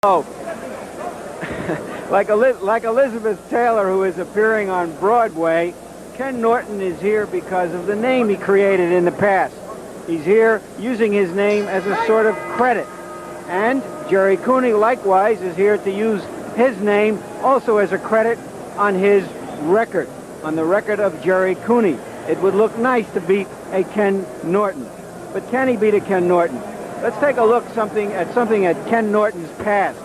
Oh, like Elizabeth Taylor, who is appearing on Broadway, Ken Norton is here because of the name he created in the past. He's here using his name as a sort of credit. And Gerry Cooney, likewise, is here to use his name also as a credit on his record, on the record of Gerry Cooney. It would look nice to beat a Ken Norton. But can he beat a Ken Norton? Let's take a look at Ken Norton's past.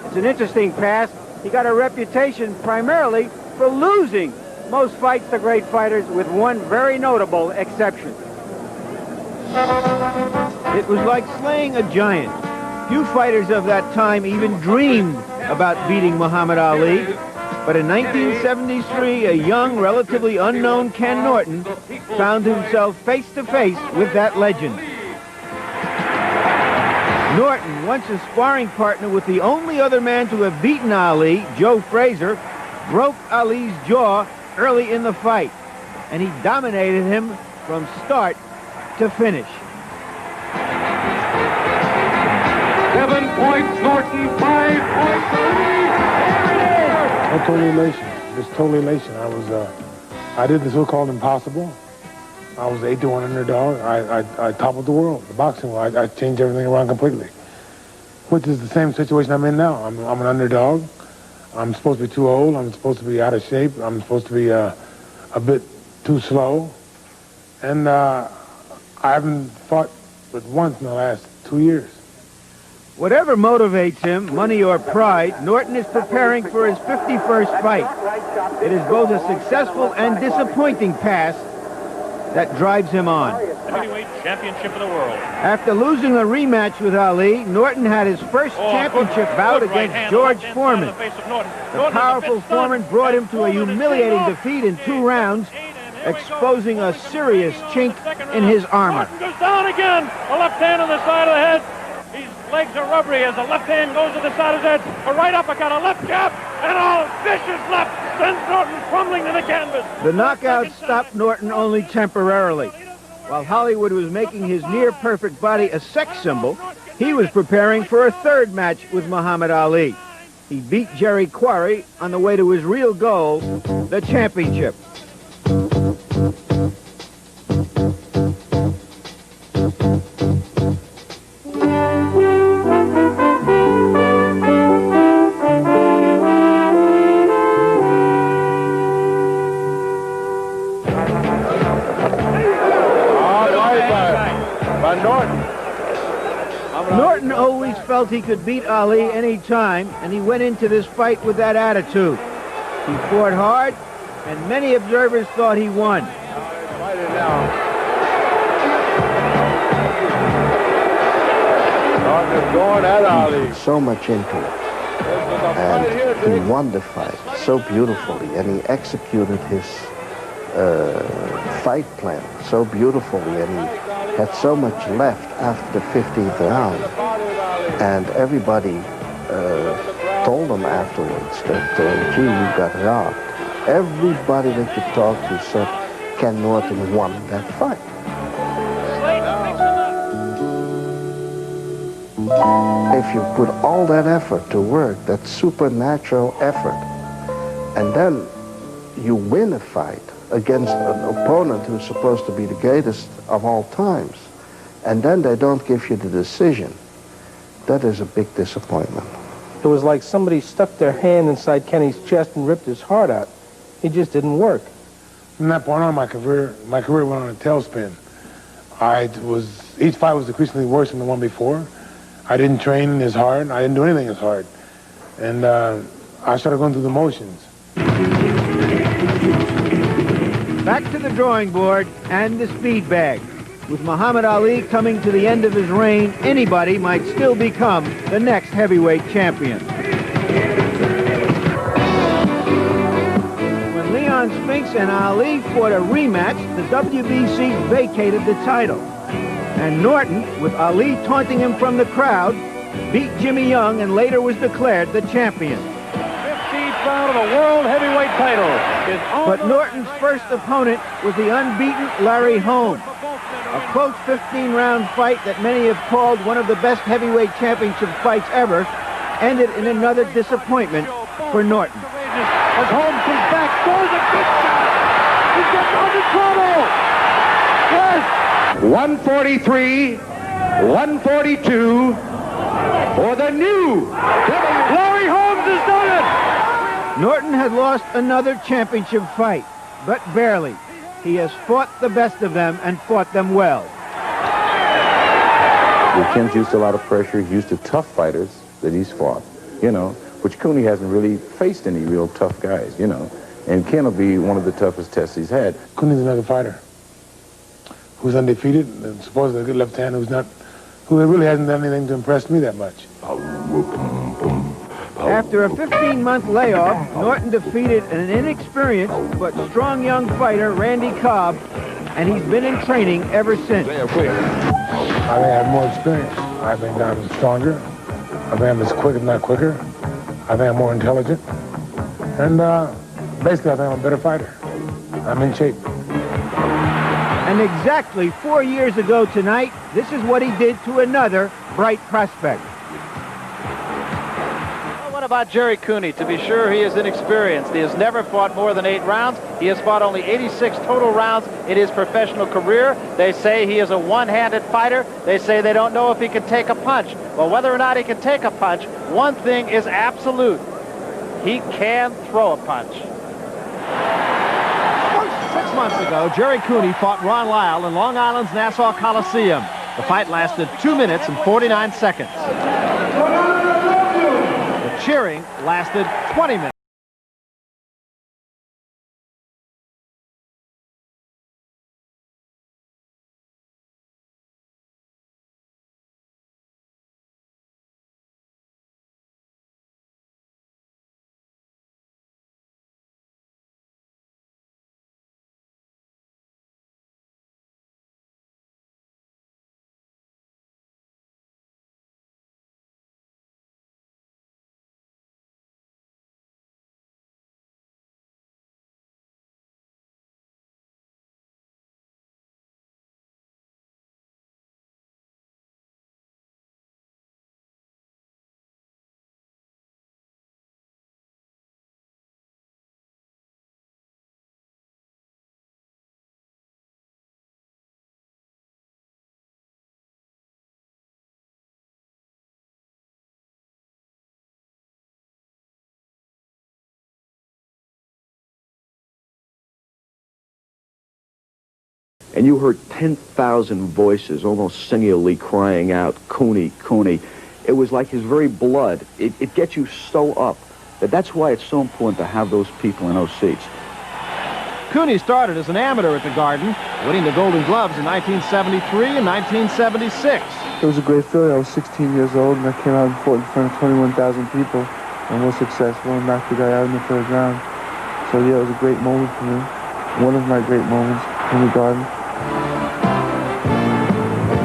It's an interesting past. He got a reputation primarily for losing most fights to great fighters, with one very notable exception. It was like slaying a giant. Few fighters of that time even dreamed about beating Muhammad Ali. But in 1973, a young, relatively unknown Ken Norton found himself face to face with that legend. Norton, once a sparring partner with the only other man to have beaten Ali, Joe Frazier, broke Ali's jaw early in the fight, and he dominated him from start to finish. 7 points, Norton, 5 points. I'm totally elation. Just totally elation. I did the so-called impossible. I was 8-1 underdog. I toppled the world, the boxing world. I changed everything around completely, which is the same situation I'm in now. I'm an underdog. I'm supposed to be too old. I'm supposed to be out of shape. I'm supposed to be a bit too slow. And I haven't fought but once in the last 2 years. Whatever motivates him, money or pride, Norton is preparing for his 51st fight. It is both a successful and disappointing past that drives him on. The heavyweight championship of the world. After losing a rematch with Ali, Norton had his first championship bout against George Foreman. The powerful Foreman brought him to a humiliating defeat in 2 rounds, exposing a serious chink in his armor. Goes down again. A left hand on the side of the head. His legs are rubbery as the left hand goes to the side of his head. A right uppercut, a left jab, and a vicious left sends Norton crumbling to the canvas. The knockout stopped Norton only temporarily. While Hollywood was making his near-perfect body a sex symbol, he was preparing for a 3rd match with Muhammad Ali. He beat Jerry Quarry on the way to his real goal, the championship. Norton always felt he could beat Ali any time, and he went into this fight with that attitude. He fought hard, and many observers thought he won. Norton is going at Ali. So much into it. And he won the fight so beautifully, and he executed his fight plan so beautifully, and he had so much left after the 15th round. And everybody told him afterwards that, gee, you got robbed. Everybody that you talked to said Ken Norton won that fight. If you put all that effort to work, that supernatural effort, and then you win a fight against an opponent who's supposed to be the greatest of all times, and then they don't give you the decision, that is a big disappointment. It was like somebody stuck their hand inside Kenny's chest and ripped his heart out. It just didn't work. From that point on, my career went on a tailspin. Each fight was increasingly worse than the one before. I didn't train as hard. I didn't do anything as hard. And I started going through the motions. Back to the drawing board and the speed bag. With Muhammad Ali coming to the end of his reign, anybody might still become the next heavyweight champion. When Leon Spinks and Ali fought a rematch, the WBC vacated the title. And Norton, with Ali taunting him from the crowd, beat Jimmy Young and later was declared the champion. 15th round of the world heavyweight title. But Norton's first opponent was the unbeaten Larry Holmes. A close 15-round fight that many have called one of the best heavyweight championship fights ever, ended in another disappointment for Norton. As Holmes comes back, throws a good shot. He gets under trouble. Yes. 143, 142 for the new Larry Holmes has done it. Norton had lost another championship fight, but barely. He has fought the best of them and fought them well. Ken's used to a lot of pressure. He's used to tough fighters that he's fought, you know, which Cooney hasn't really faced any real tough guys, you know. And Ken will be one of the toughest tests he's had. Cooney's another fighter who's undefeated, and supposedly a good left hand who really hasn't done anything to impress me that much. After a 15-month layoff, Norton defeated an inexperienced but strong young fighter, Randy Cobb, and he's been in training ever since. I think I have more experience. I think I'm stronger. I think I'm as quick, if not quicker. I think I'm more intelligent. And basically, I think I'm a better fighter. I'm in shape. And exactly 4 years ago tonight, this is what he did to another bright prospect. What about Gerry Cooney? To be sure, he is inexperienced. He has never fought more than 8 rounds. He has fought only 86 total rounds in his professional career. They say he is a one-handed fighter. They say they don't know if he can take a punch. Well, whether or not he can take a punch, one thing is absolute. He can throw a punch. 6 months ago, Gerry Cooney fought Ron Lyle in Long Island's Nassau Coliseum. The fight lasted 2 minutes and 49 seconds. The cheering lasted 20 minutes. And you heard 10,000 voices almost singularly crying out, Cooney, Cooney. It was like his very blood. It gets you so up. That's why it's so important to have those people in those seats. Cooney started as an amateur at the Garden, winning the Golden Gloves in 1973 and 1976. It was a great feeling. I was 16 years old, and I came out and fought in front of 21,000 people and was successful and knocked the guy out in the third round. So, yeah, it was a great moment for me. One of my great moments in the Garden.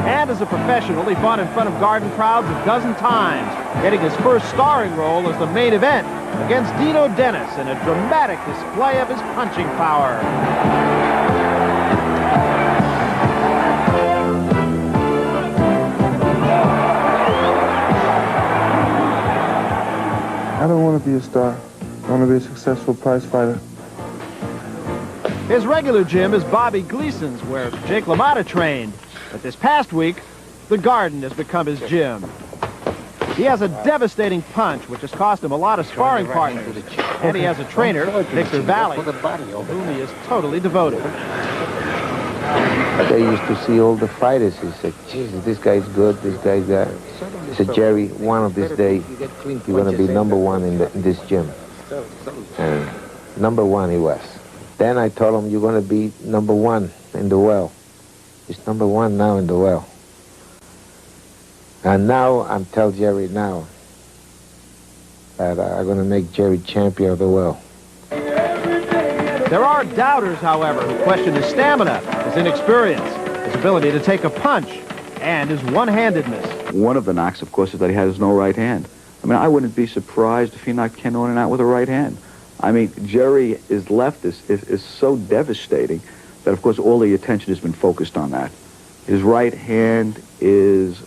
And as a professional, he fought in front of Garden crowds a dozen times, getting his first starring role as the main event against Dino Dennis in a dramatic display of his punching power. I don't want to be a star. I want to be a successful prize fighter. His regular gym is Bobby Gleason's, where Jake LaMotta trained. But this past week, the Garden has become his gym. He has a devastating punch, which has cost him a lot of sparring partners. And he has a trainer, Victor Valley, to whom he is totally devoted. They used to see all the fighters. He said, Jesus, this guy's good, this guy's that. He said, Gerry, one of this day, you're going to be #1 in this gym. And #1 he was. Then I told him, you're going to be #1 in the well. He's #1 now in the well. And now I'm telling Gerry now that I'm going to make Gerry champion of the well. There are doubters, however, who question his stamina, his inexperience, his ability to take a punch, and his one-handedness. One of the knocks, of course, is that he has no right hand. I mean, I wouldn't be surprised if he knocked Ken Norton out with a right hand. I mean, Gerry, his left is so devastating that, of course, all the attention has been focused on that. His right hand is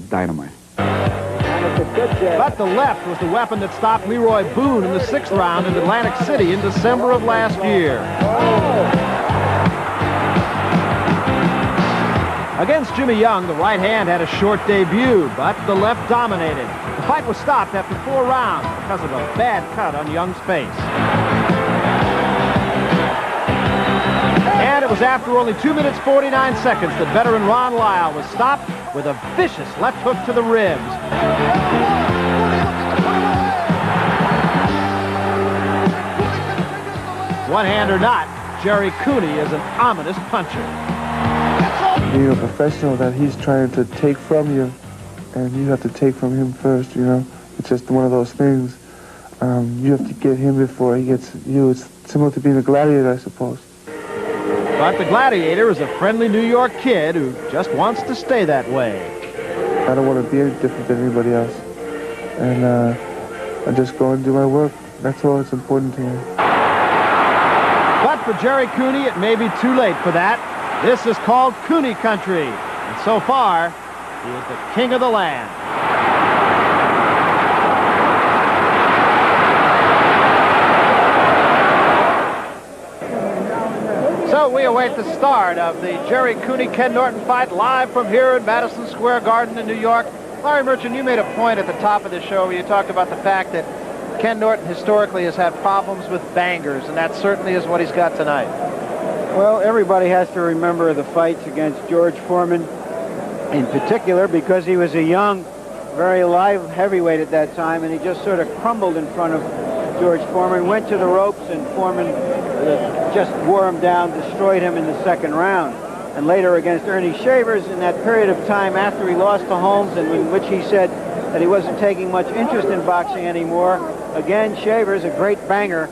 dynamite. And it's a But the left was the weapon that stopped Leroy Boone in the 6th round in Atlantic City in December of last year. Against Jimmy Young, the right hand had a short debut, but the left dominated. The fight was stopped after 4 rounds because of a bad cut on Young's face. And it was after only 2 minutes 49 seconds that veteran Ron Lyle was stopped with a vicious left hook to the ribs. One hand or not, Gerry Cooney is an ominous puncher. Being a professional that he's trying to take from you, and you have to take from him first, you know. It's just one of those things. You have to get him before he gets you. It's similar to being a gladiator, I suppose. But the gladiator is a friendly New York kid who just wants to stay that way. I don't want to be any different than anybody else. And I just go and do my work. That's all that's important to me. But for Gerry Cooney, it may be too late for that. This is called Cooney country. And so far, he is the king of the land. So we await the start of the Gerry Cooney-Ken Norton fight live from here in Madison Square Garden in New York. Larry Merchant, you made a point at the top of the show where you talked about the fact that Ken Norton historically has had problems with bangers, and that certainly is what he's got tonight. Well, everybody has to remember the fights against George Foreman in particular because he was a young, very live heavyweight at that time, and he just sort of crumbled in front of George Foreman, went to the ropes, and Foreman just wore him down, destroyed him in the 2nd round. And later against Ernie Shavers, in that period of time after he lost to Holmes, and in which he said that he wasn't taking much interest in boxing anymore, again, Shavers, a great banger,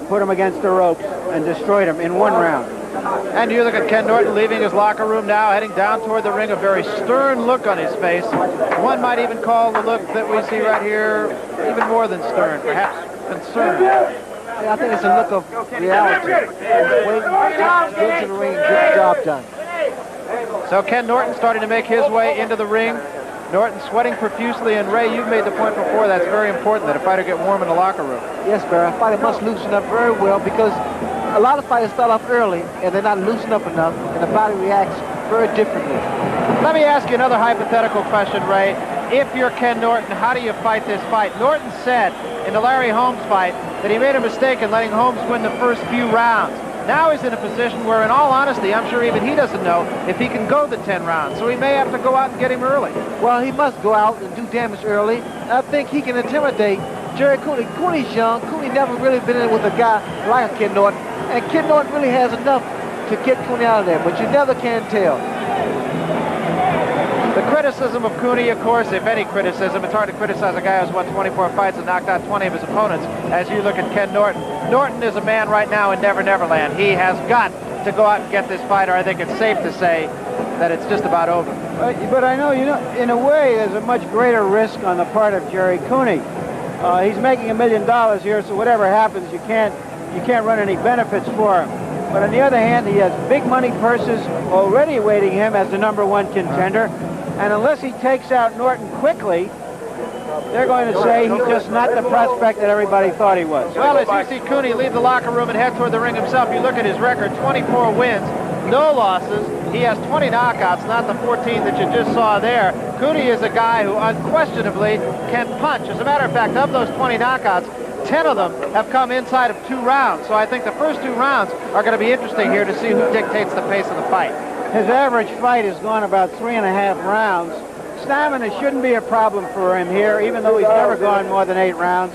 put him against the ropes and destroyed him in 1 round. And you look at Ken Norton leaving his locker room now, heading down toward the ring, a very stern look on his face. One might even call the look that we see right here even more than stern, perhaps concerned. Yeah, I think it's a look of reality. Waiting to get to the ring and get the job done. So Ken Norton starting to make his way into the ring. Norton sweating profusely, and Ray, you've made the point before that's very important that a fighter get warm in the locker room. Yes, Barry, a fighter must loosen up very well because a lot of fighters start off early and they're not loosened up enough, and the body reacts very differently. Let me ask you another hypothetical question, Ray. If you're Ken Norton, how do you fight this fight? Norton said in the Larry Holmes fight that he made a mistake in letting Holmes win the first few rounds. Now he's in a position where, in all honesty, I'm sure even he doesn't know if he can go the 10 rounds, so he may have to go out and get him early. Well, he must go out and do damage early. I think he can intimidate Gerry Cooney. Cooney's young. Cooney never really been in with a guy like a Ken Norton, and Ken Norton really has enough to get Cooney out of there, but you never can tell. The criticism of Cooney, of course, if any criticism, it's hard to criticize a guy who's won 24 fights and knocked out 20 of his opponents. As you look at Ken Norton, Norton is a man right now in Never Never Land. He has got to go out and get this fighter. I think it's safe to say that it's just about over. But I know, in a way, there's a much greater risk on the part of Gerry Cooney. He's making $1 million here, so whatever happens, you can't run any benefits for him. But on the other hand, he has big money purses already awaiting him as the #1 contender. And unless he takes out Norton quickly, they're going to say he's just not the prospect that everybody thought he was. Well, as you see Cooney leave the locker room and head toward the ring himself, you look at his record, 24 wins, no losses. He has 20 knockouts, not the 14 that you just saw there. Cooney is a guy who unquestionably can punch. As a matter of fact, of those 20 knockouts, 10 of them have come inside of 2 rounds. So I think the first 2 rounds are going to be interesting here to see who dictates the pace of the fight. His average fight has gone about 3.5 rounds. Stamina shouldn't be a problem for him here, even though he's never gone more than 8 rounds.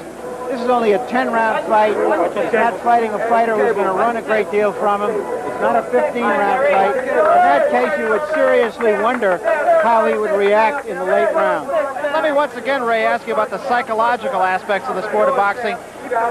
This is only a 10-round fight. He's not fighting a fighter who's going to run a great deal from him. It's not a 15-round fight. In that case, you would seriously wonder how he would react in the late rounds. Let me once again, Ray, ask you about the psychological aspects of the sport of boxing.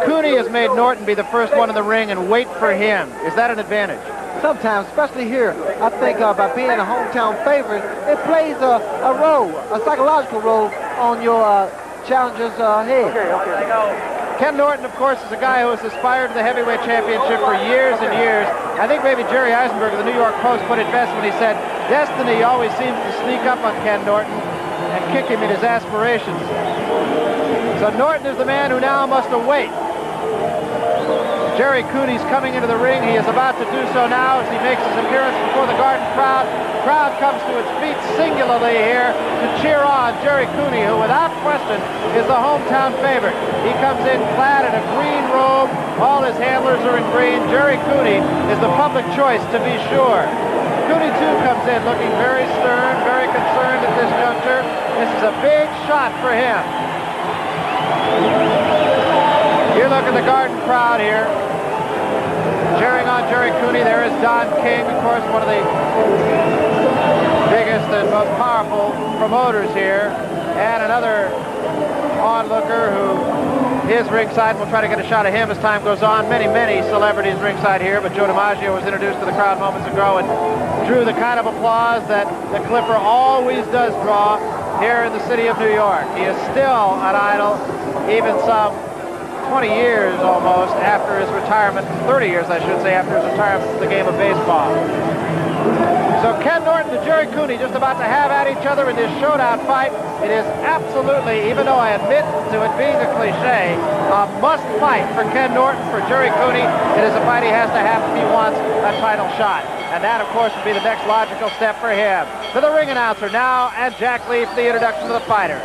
Cooney has made Norton be the first one in the ring and wait for him. Is that an advantage? Sometimes, especially here, I think by being a hometown favorite, it plays a role, a psychological role on your challenger's head. Ken Norton, of course, is a guy who has aspired to the heavyweight championship for years and years. I think maybe Jerry Eisenberg of the New York Post put it best when he said, destiny always seems to sneak up on Ken Norton and kick him in his aspirations. So Norton is the man who now must await. Gerry Cooney's coming into the ring. He is about to do so now as he makes his appearance before the Garden crowd. The crowd comes to its feet singularly here to cheer on Gerry Cooney, who without question is the hometown favorite. He comes in clad in a green robe. All his handlers are in green. Gerry Cooney is the public choice, to be sure. Cooney, too, comes in looking very stern, very concerned at this juncture. This is a big shot for him. You look at the Garden crowd here, cheering on Gerry Cooney. There is Don King, of course, one of the biggest and most powerful promoters here, and another onlooker who is ringside. We'll try to get a shot of him as time goes on. Many, many celebrities ringside here, but Joe DiMaggio was introduced to the crowd moments ago and drew the kind of applause that the Clipper always does draw here in the city of New York. He is still an idol, even some 20 years almost after his retirement, 30 years I should say, after his retirement from the game of baseball. So Ken Norton and Gerry Cooney just about to have at each other in this showdown fight. It is absolutely, even though I admit to it being a cliche, a must fight for Ken Norton, for Gerry Cooney. It is a fight he has to have if he wants a title shot. And that, of course, would be the next logical step for him. To the ring announcer now, and Jack Lee for the introduction of the fighters.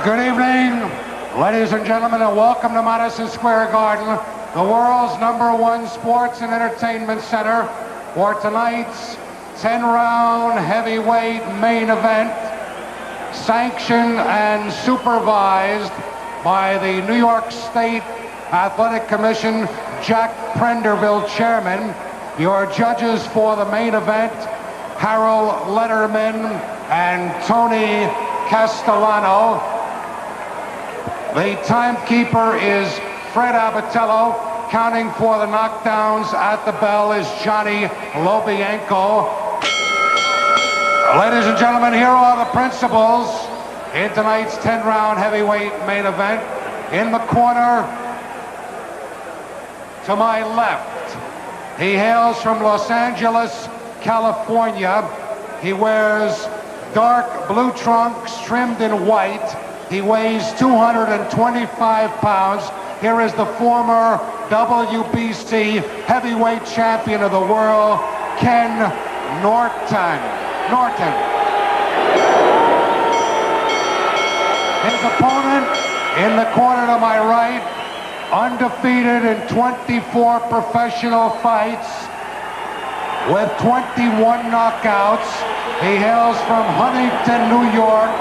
Good evening, ladies and gentlemen, and welcome to Madison Square Garden, the world's #1 sports and entertainment center, for tonight's 10-round heavyweight main event, sanctioned and supervised by the New York State Athletic Commission, Jack Prenderville, chairman. Your judges for the main event, Harold Letterman and Tony Castellano. The timekeeper is Fred Abatello. Counting for the knockdowns at the bell is Johnny Lobianco. Ladies and gentlemen, here are the principals in tonight's 10-round heavyweight main event. In the corner to my left, he hails from Los Angeles, California. He wears dark blue trunks trimmed in white. He weighs 225 pounds. Here is the former WBC heavyweight champion of the world, Ken Norton. His opponent in the corner to my right, undefeated in 24 professional fights with 21 knockouts. He hails from Huntington, New York,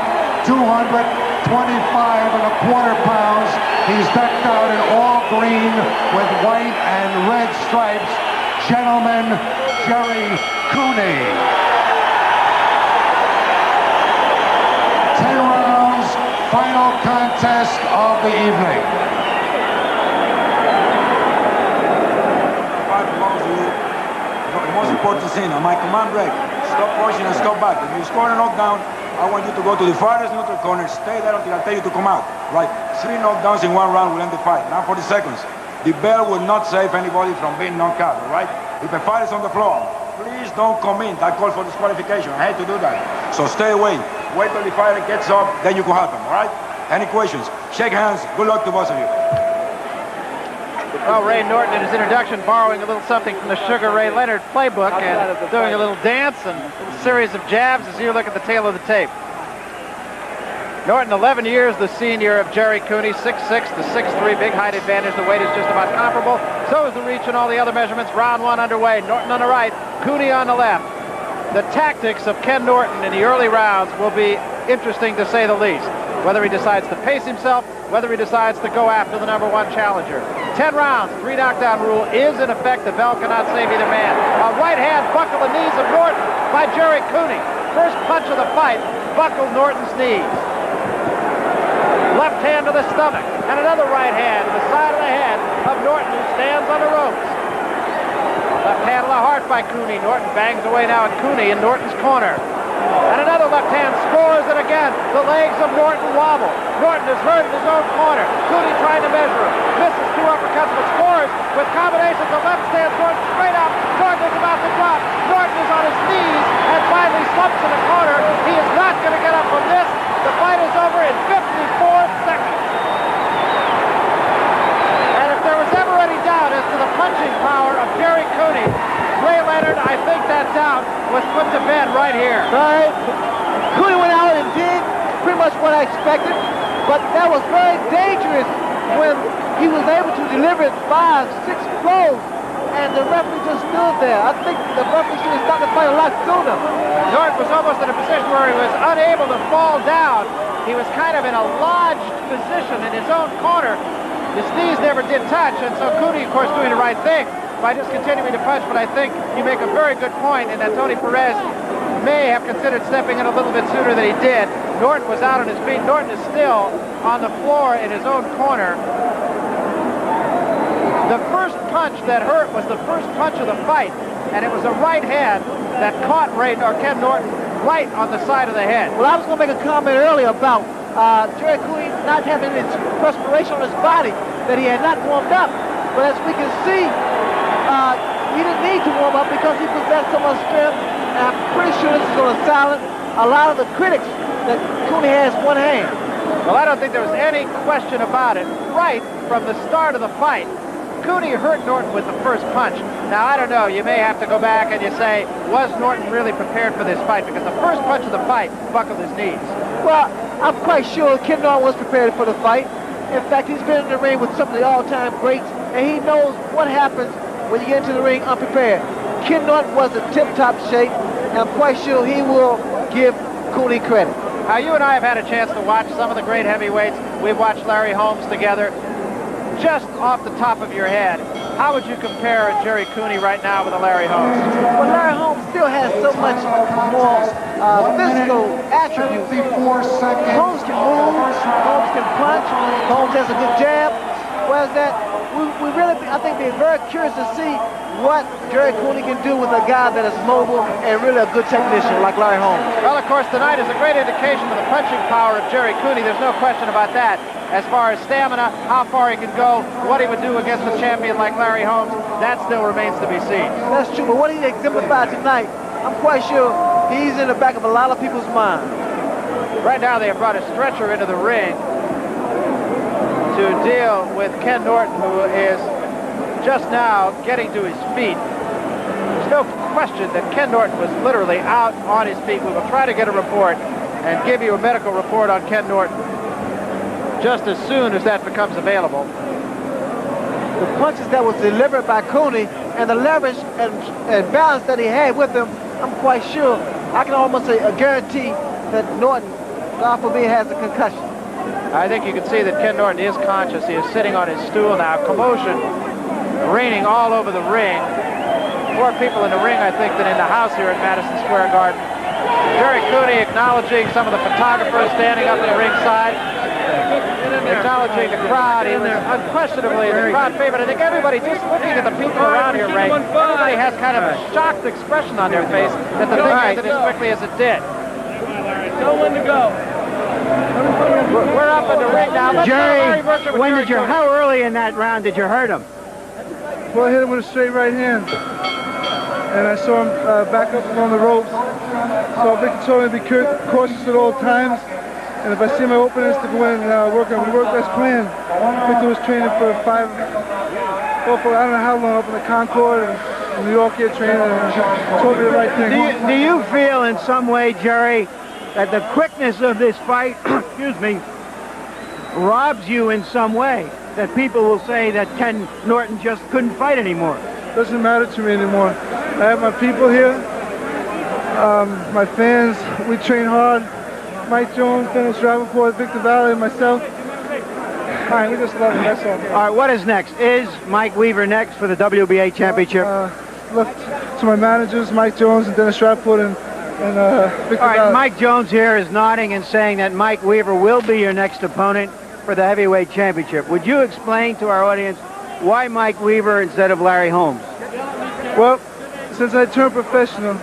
225.25 pounds. He's decked out in all green with white and red stripes. Gentleman, Gerry Cooney. 10 rounds, final contest of the evening. The most important thing, on my command break, stop pushing and stop back. If you score a knockdown, I want you to go to the farthest neutral corner, stay there until I tell you to come out. Right, 3 knockdowns in 1 round will end the fight. Now 40 seconds. The bell will not save anybody from being knocked out, all right? If a fight is on the floor, please don't come in. That calls for disqualification. I hate to do that. So stay away. Wait till the fighter gets up, then you can help him, all right? Any questions? Shake hands. Good luck to both of you. Well, Ray Norton in his introduction borrowing a little something from the Sugar Ray Leonard playbook and doing a little dance and a series of jabs as you look at the tail of the tape. Norton, 11 years the senior of Gerry Cooney, 6'6" to 6'3", big height advantage. The weight is just about comparable. So is the reach and all the other measurements. Round 1 underway. Norton on the right, Cooney on the left. The tactics of Ken Norton in the early rounds will be interesting to say the least. Whether he decides to pace himself, whether he decides to go after the #1 challenger. 10 rounds, 3 knockdown rule is in effect. The bell cannot save either man. A right hand buckled the knees of Norton by Gerry Cooney. First punch of the fight buckled Norton's knees. Left hand to the stomach, and another right hand to the side of the head of Norton, who stands on the ropes. Left hand to the heart by Cooney. Norton bangs away now at Cooney in Norton's corner. And another left hand scores, and again, the legs of Norton wobble. Norton is hurt in his own corner. Cooney trying to measure him. Misses 2 uppercuts, but scores with combinations of left stands Norton straight up. Norton is about to drop. Norton is on his knees and finally slumps in the corner. He is not going to get up from this. The fight is over in 54 seconds. And if there was ever any doubt as to the punching power of Gerry Cooney, Ray Leonard, I think that doubt was put to bed right here. Right. Cooney went out and did pretty much what I expected, but that was very dangerous when he was able to deliver it 5, 6 blows, and the referee just stood there. I think the referee should have stopped the fight a lot sooner. Norton was almost in a position where he was unable to fall down. He was kind of in a lodged position in his own corner. His knees never did touch, and so Cooney, of course, doing the right thing by just continuing to punch, but I think you make a very good point in that Tony Perez may have considered stepping in a little bit sooner than he did. Norton was out on his feet. Norton is still on the floor in his own corner. The first punch that hurt was the first punch of the fight, and it was a right hand that caught Ken Norton right on the side of the head. Well, I was going to make a comment earlier about Gerry Cooney not having his perspiration on his body, that he had not warmed up. But as we can see, he didn't need to warm up because he possessed so much strength, and I'm pretty sure this is going to silence a lot of the critics that Cooney has one hand. Well, I don't think there was any question about it. Right from the start of the fight, Cooney hurt Norton with the first punch. Now, I don't know, you may have to go back and you say, was Norton really prepared for this fight? Because the first punch of the fight buckled his knees. Well, I'm quite sure Ken Norton was prepared for the fight. In fact, he's been in the ring with some of the all-time greats, and he knows what happens when you get into the ring unprepared. Ken Norton was in tip-top shape, and I'm quite sure he will give Cooney credit. Now, you and I have had a chance to watch some of the great heavyweights. We've watched Larry Holmes together. Just off the top of your head, how would you compare Gerry Cooney right now with a Larry Holmes? Well, Larry Holmes still has so much more physical attributes. Holmes can move, Holmes can punch, Holmes has a good jab. Whereas that, we really, I think, be very curious to see what Gerry Cooney can do with a guy that is mobile and really a good technician like Larry Holmes. Well, of course, tonight is a great indication of the punching power of Gerry Cooney. There's no question about that. As far as stamina, how far he can go, what he would do against a champion like Larry Holmes, that still remains to be seen. That's true, but what he exemplified tonight, I'm quite sure he's in the back of a lot of people's minds. Right now, they have brought a stretcher into the ring to deal with Ken Norton, who is just now getting to his feet. There's no question that Ken Norton was literally out on his feet. We will try to get a report and give you a medical report on Ken Norton just as soon as that becomes available. The punches that was delivered by Cooney and the leverage and balance that he had with him, I'm quite sure, I can almost say a guarantee that Norton, God forbid, has a concussion. I think you can see that Ken Norton is conscious. He is sitting on his stool now. Commotion reigning all over the ring. More people in the ring, I think, than in the house here at Madison Square Garden. Gerry Cooney acknowledging some of the photographers standing up at the ringside. Acknowledging the crowd. He was unquestionably the crowd favorite. I think everybody, just looking at the people around here, Ray, everybody has kind of a shocked expression on their face that the thing ended as quickly as it did. Tell when to go. We're up in the ring now. Gerry, how early in that round did you hurt him? Well, I hit him with a straight right hand. And I saw him back up on the ropes. So Victor told me to be cautious at all times. And if I see my openings to go in and work as planned. Victor was training for I don't know how long, up in the Concord and in New York here training, and told me the right thing. Do you feel in some way, Gerry, that the quickness of this fight, excuse me, robs you in some way? That people will say that Ken Norton just couldn't fight anymore? Doesn't matter to me anymore. I have my people here, my fans. We train hard. Mike Jones, Dennis Rappaport, Victor Valley, and myself. All right, we just love him, that's all. All right, what is next? Is Mike Weaver next for the WBA championship? Left to my managers, Mike Jones and Dennis Rappaport and Victor All right, Valley. Mike Jones here is nodding and saying that Mike Weaver will be your next opponent for the heavyweight championship. Would you explain to our audience why Mike Weaver instead of Larry Holmes? Well, since I turned professional,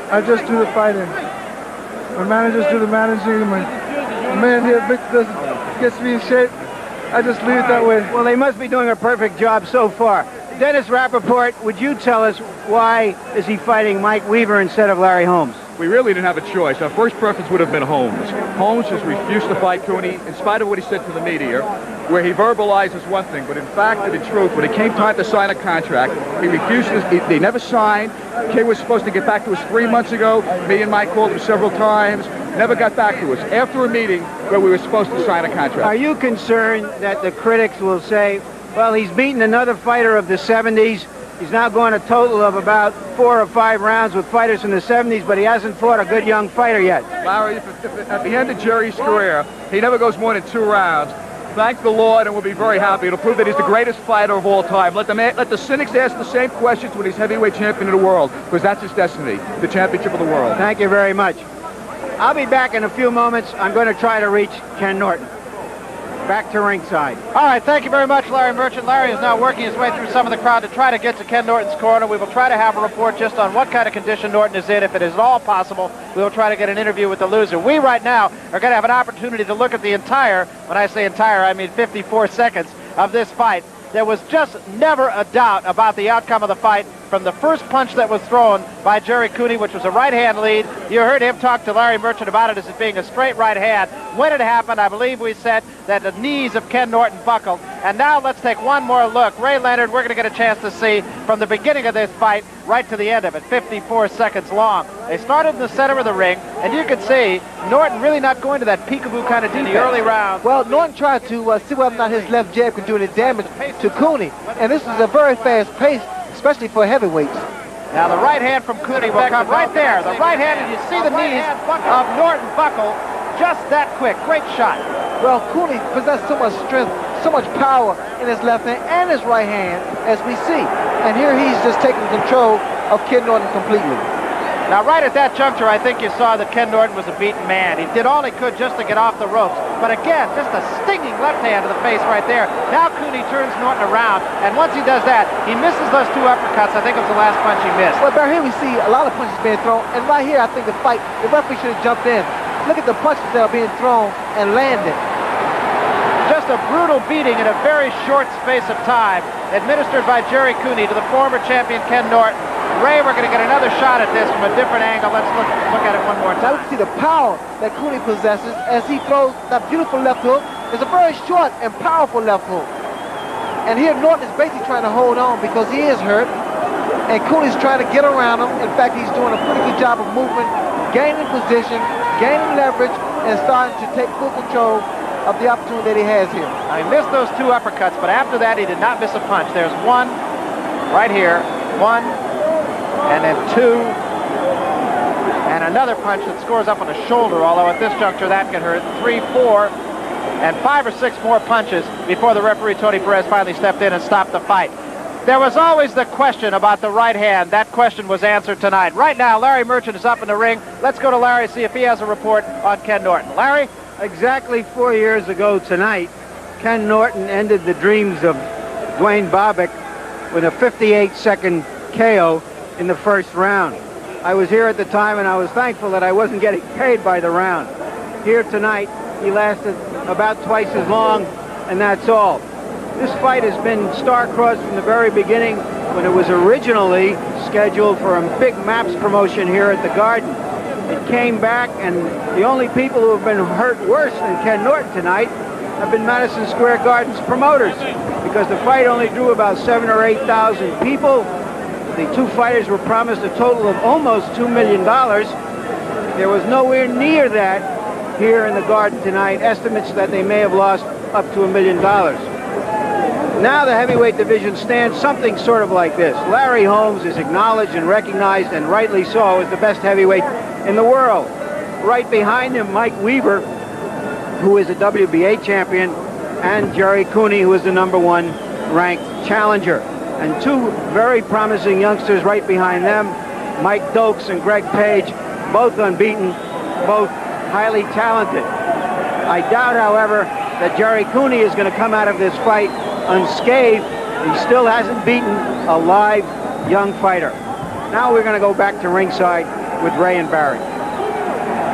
I just do the fighting. My managers do the managing. My man here, Victor, gets me in shape. I just leave it that way. Well, they must be doing a perfect job so far. Dennis Rappaport, would you tell us why is he fighting Mike Weaver instead of Larry Holmes? We really didn't have a choice. Our first preference would have been Holmes. Holmes has refused to fight Cooney, in spite of what he said to the media, where he verbalizes one thing, but in fact, and in truth, when it came time to sign a contract, he refused. They never signed. Kid was supposed to get back to us 3 months ago. Me and Mike called him several times. Never got back to us after a meeting where we were supposed to sign a contract. Are you concerned that the critics will say, well, he's beaten another fighter of the 70s. He's now going a total of about 4 or 5 rounds with fighters in the 70s, but he hasn't fought a good young fighter yet. Larry, if at the end of Gerry's career, he never goes more than 2 rounds, thank the Lord, and we'll be very happy. It'll prove that he's the greatest fighter of all time. Let the cynics ask the same questions when he's heavyweight champion of the world, because that's his destiny, the championship of the world. Thank you very much. I'll be back in a few moments. I'm going to try to reach Ken Norton. Back to ringside. All right, thank you very much, Larry Merchant. Larry is now working his way through some of the crowd to try to get to Ken Norton's corner. We will try to have a report just on what kind of condition Norton is in. If it is at all possible, we will try to get an interview with the loser. We right now are going to have an opportunity to look at the entire, when I say entire, I mean 54 seconds of this fight. There was just never a doubt about the outcome of the fight from the first punch that was thrown by Gerry Cooney, which was a right-hand lead. You heard him talk to Larry Merchant about it as it being a straight right hand. When it happened, I believe we said that the knees of Ken Norton buckled. And now let's take one more look. Ray Leonard, we're going to get a chance to see from the beginning of this fight right to the end of it, 54 seconds long. They started in the center of the ring, and you can see Norton really not going to that peekaboo kind of defense in the early round. Well, Norton tried to see whether or not his left jab could do any damage to Cooney. And this is a very fast pace, especially for heavyweights. Now the right hand from Cooney will come right there. The right hand, and you see the knees of Norton buckle just that quick. Great shot. Well, Cooney possessed so much strength, so much power in his left hand and his right hand, as we see. And here he's just taking control of Ken Norton completely. Now, right at that juncture, I think you saw that Ken Norton was a beaten man. He did all he could just to get off the ropes. But again, just a stinging left hand to the face right there. Now Cooney turns Norton around, and once he does that, he misses those 2 uppercuts. I think it was the last punch he missed. Well, Barry, here we see a lot of punches being thrown, and right here, I think the referee should have jumped in. Look at the punches that are being thrown and landed. Just a brutal beating in a very short space of time, administered by Gerry Cooney to the former champion Ken Norton. Ray, we're going to get another shot at this from a different angle. Let's look at it one more time. Now we can see the power that Cooney possesses as he throws that beautiful left hook. It's a very short and powerful left hook. And here Norton is basically trying to hold on because he is hurt. And Cooney's trying to get around him. In fact, he's doing a pretty good job of movement, gaining position, gaining leverage, and starting to take full control of the opportunity that he has here. Now, he missed those 2 uppercuts, but after that, he did not miss a punch. There's 1 right here, 1, and then 2, and another punch that scores up on the shoulder, although at this juncture that can hurt. 3, 4, and 5 or 6 more punches before the referee, Tony Perez, finally stepped in and stopped the fight. There was always the question about the right hand. That question was answered tonight. Right now, Larry Merchant is up in the ring. Let's go to Larry, see if he has a report on Ken Norton. Larry? Exactly 4 years ago tonight, Ken Norton ended the dreams of Dwayne Bobbick with a 58-second KO in the first round. I was here at the time, and I was thankful that I wasn't getting paid by the round. Here tonight, he lasted about twice as long, and that's all. This fight has been star-crossed from the very beginning when it was originally scheduled for a big MAPS promotion here at the Garden. It came back, and the only people who have been hurt worse than Ken Norton tonight have been Madison Square Garden's promoters, because the fight only drew about 7,000 or 8,000 people. The 2 fighters were promised a total of almost $2 million. There was nowhere near that here in the Garden tonight. Estimates that they may have lost up to $1 million. Now the heavyweight division stands something sort of like this. Larry Holmes is acknowledged and recognized, and rightly so, as the best heavyweight in the world. Right behind him, Mike Weaver, who is a WBA champion, and Gerry Cooney, who is the #1 ranked challenger. And 2 very promising youngsters right behind them, Mike Dokes and Greg Page, both unbeaten, both highly talented. I doubt, however, that Gerry Cooney is going to come out of this fight unscathed. He still hasn't beaten a live young fighter. Now we're going to go back to ringside with Ray and Barry.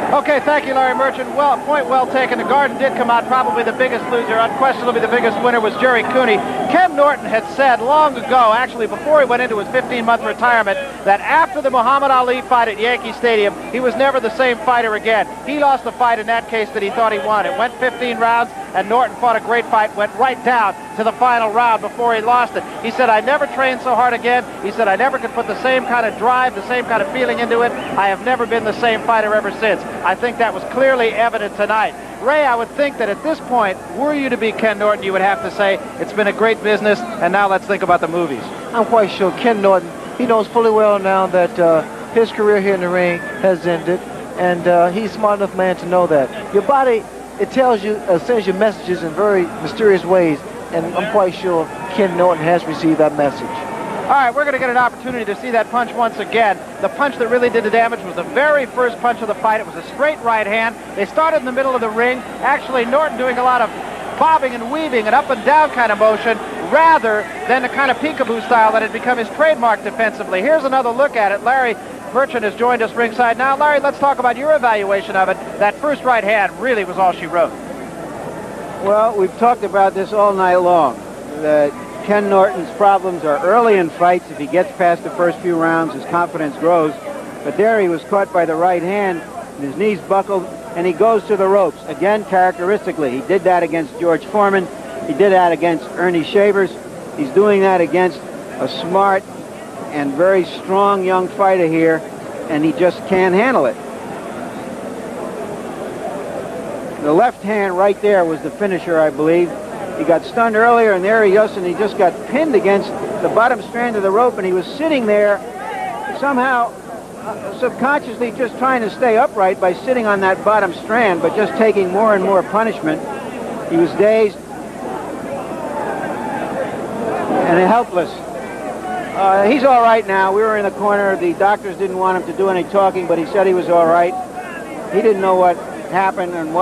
Okay, thank you, Larry Merchant. Well, point well taken. The Garden did come out probably the biggest loser. Unquestionably, the biggest winner was Gerry Cooney. Ken Norton had said long ago, actually before he went into his 15-month retirement, that after the Muhammad Ali fight at Yankee Stadium, he was never the same fighter again. He lost the fight in that case that he thought he won. It went 15 rounds, and Norton fought a great fight, went right down to the final round before he lost it. He said, I never trained so hard again. He said, I never could put the same kind of drive, the same kind of feeling into it. I have never been the same fighter ever since. I think that was clearly evident tonight. Ray, I would think that at this point, were you to be Ken Norton, you would have to say, it's been a great business, and now let's think about the movies. I'm quite sure Ken Norton, he knows fully well now that his career here in the ring has ended, and he's a smart enough man to know that. Your body, it tells you, sends you messages in very mysterious ways, and I'm quite sure Ken Norton has received that message. All right, we're going to get an opportunity to see that punch once again. The punch that really did the damage was the very first punch of the fight. It was a straight right hand. They started in the middle of the ring. Actually, Norton doing a lot of bobbing and weaving and up and down kind of motion rather than the kind of peekaboo style that had become his trademark defensively. Here's another look at it. Larry Merchant has joined us ringside now. Larry, let's talk about your evaluation of it. That first right hand really was all she wrote. Well, we've talked about this all night long. That Ken Norton's problems are early in fights. If he gets past the first few rounds, his confidence grows. But there he was caught by the right hand, and his knees buckled, and he goes to the ropes. Again, characteristically, he did that against George Foreman. He did that against Ernie Shavers. He's doing that against a smart and very strong young fighter here, and he just can't handle it. The left hand right there was the finisher, I believe. He got stunned earlier, and there he goes, and he just got pinned against the bottom strand of the rope, and he was sitting there somehow subconsciously just trying to stay upright by sitting on that bottom strand, but just taking more and more punishment. He was dazed and helpless. He's all right now. We were in the corner. The doctors didn't want him to do any talking, but he said he was all right. He didn't know what happened and what